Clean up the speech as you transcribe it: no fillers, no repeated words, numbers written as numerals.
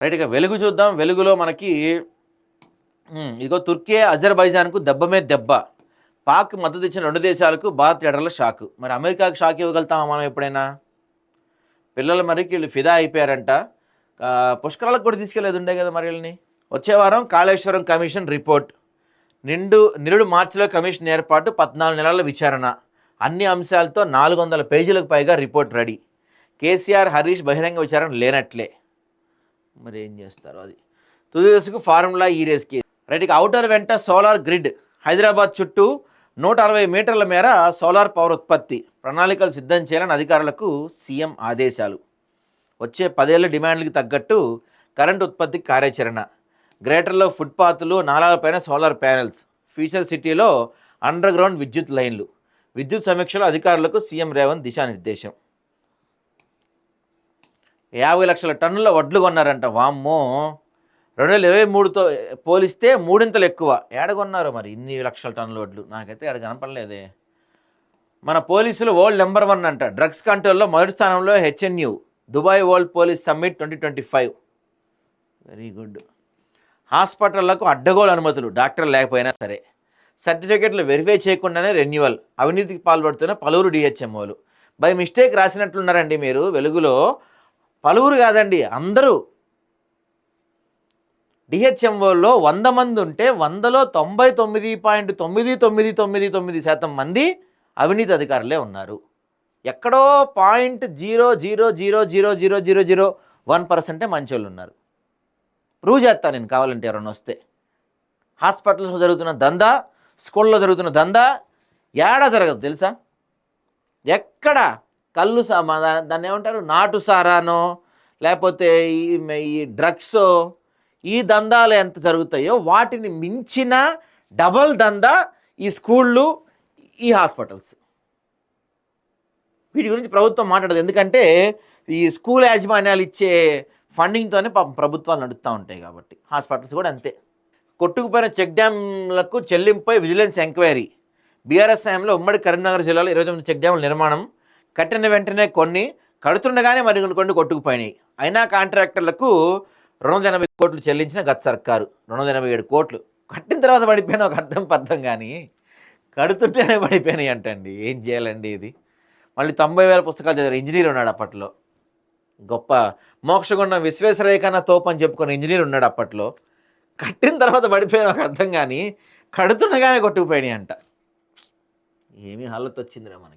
Right. ఇక వెలుగు చూద్దాం. వెలుగులో మనకి ఇదిగో తుర్కీ అజర్బైజాన్కు దెబ్బ మీద దెబ్బ. పాక్ మద్దతు ఇచ్చిన 2 దేశాలకు భారత్ లీడర్ల షాకు. మరి అమెరికాకు షాక్ ఇవ్వగలుగుతామా మనం ఎప్పుడైనా? పిల్లలు మరి వీళ్ళు ఫిదా అయిపోయారంట. పుష్కరాలకు కూడా తీసుకెళ్లేది ఉండే కదా మరి వీళ్ళని. వచ్చే వారం కాళేశ్వరం కమిషన్ రిపోర్ట్. నిరుడు మార్చిలో కమిషన్ ఏర్పాటు, 14 నెలల విచారణ, అన్ని అంశాలతో 400 పేజీలకు పైగా రిపోర్ట్ రెడీ. కేసీఆర్, హరీష్ బహిరంగ విచారణ లేనట్లే. మరి ఏం చేస్తారు అది. తుది దశకు ఫార్ములా ఈ రేస్కి. రైట్. ఇక అవుటర్ వెంట సోలార్ గ్రిడ్. హైదరాబాద్ చుట్టూ 160 మీటర్ల మేర సోలార్ పవర్ ఉత్పత్తి. ప్రణాళికలు సిద్ధం చేయాలని అధికారులకు సీఎం ఆదేశాలు. వచ్చే 10 ఏళ్ల డిమాండ్లకు తగ్గట్టు కరెంటు ఉత్పత్తికి కార్యాచరణ. గ్రేటర్లో ఫుట్పాత్లు, నాలాలపైన సోలార్ ప్యానెల్స్. ఫ్యూచర్ సిటీలో అండర్ గ్రౌండ్ విద్యుత్ లైన్లు. విద్యుత్ సమీక్షలో అధికారులకు సీఎం రేవంత్ దిశానిర్దేశం. 50 లక్షల టన్నుల వడ్లు కొన్నారంట. వామ్మో, 2023తో పోలిస్తే 3 ఎక్కువ. ఏడగొన్నారు మరి ఇన్ని లక్షల టన్నుల వడ్లు? నాకైతే ఏడ కనపడలేదే. మన పోలీసులు వరల్డ్ నెంబర్ 1 అంట. డ్రగ్స్ కంట్రోల్లో మొదటి స్థానంలో హెచ్ఎన్యూ. Dubai world police summit 2025. Very good. హాస్పిటళ్లకు అడ్డగోలు అనుమతులు, డాక్టర్ లేకపోయినా సరే. సర్టిఫికెట్లు వెరిఫై చేయకుండానే రెన్యువల్. అవినీతికి పాల్పడుతున్న పలువురు డిహెచ్ఎంఓలు. బై మిస్టేక్ రాసినట్లున్నారండి మీరు వెలుగులో. పలువురు కాదండి, అందరూ. డిహెచ్ఎంఓలో 100 మంది ఉంటే 100లో 99.9999% మంది అవినీతి అధికారులే ఉన్నారు. ఎక్కడో 0.00000001% మంచోళ్ళు ఉన్నారు. ప్రూవ్ చేస్తాను నేను, కావాలంటే ఎవరైనా వస్తే. హాస్పిటల్స్లో జరుగుతున్న దందా, స్కూల్లో జరుగుతున్న దందా ఏడా జరగదు తెలుసా? ఎక్కడ కళ్ళు దాన్ని ఏమంటారు, నాటు సారానో లేకపోతే ఈ డ్రగ్స్, ఈ దందాలు ఎంత జరుగుతాయో వాటిని మించిన డబల్ దందా ఈ స్కూళ్ళు, ఈ హాస్పిటల్స్. వీటి గురించి ప్రభుత్వం మాట్లాడదు. ఎందుకంటే ఈ స్కూల్ యాజమాన్యాలు ఇచ్చే ఫండింగ్తోనే పాపం ప్రభుత్వాలు నడుస్తూ ఉంటాయి కాబట్టి. హాస్పిటల్స్ కూడా అంతే. కొట్టుకుపోయిన చెక్ డ్యామ్లకు చెల్లింపై విజిలెన్స్ ఎంక్వైరీ. బీఆర్ఎస్ హయాంలో ఉమ్మడి కరీంనగర్ జిల్లాలో 29 చెక్ డ్యాముల నిర్మాణం. కట్టిన వెంటనే కొన్ని, కడుతుండగానే మరి కొన్ని కొట్టుకుపోయినాయి. అయినా కాంట్రాక్టర్లకు 280 కోట్లు చెల్లించిన గత సర్కారు. 287 కోట్లు కట్టిన తర్వాత పడిపోయినా ఒక అర్థం కానీ కడుతుంటేనే పడిపోయినాయి అంటండి. ఏం చేయాలండి ఇది? మళ్ళీ 90,000 పుస్తకాలు చదివారు. ఇంజనీర్ ఉన్నాడు అప్పట్లో. గొప్ప మోక్షగుండం విశ్వేశ్వరయ్య కన్నా తోపు అని చెప్పుకున్న ఇంజనీర్ ఉన్నాడు అప్పట్లో. కట్టిన తర్వాత పడిపోయిన ఒక అర్థం కానీ కడుతుండగానే కొట్టుకుపోయినాయి అంట. ఏమీ హాలత్ వచ్చిందిరా మనకి.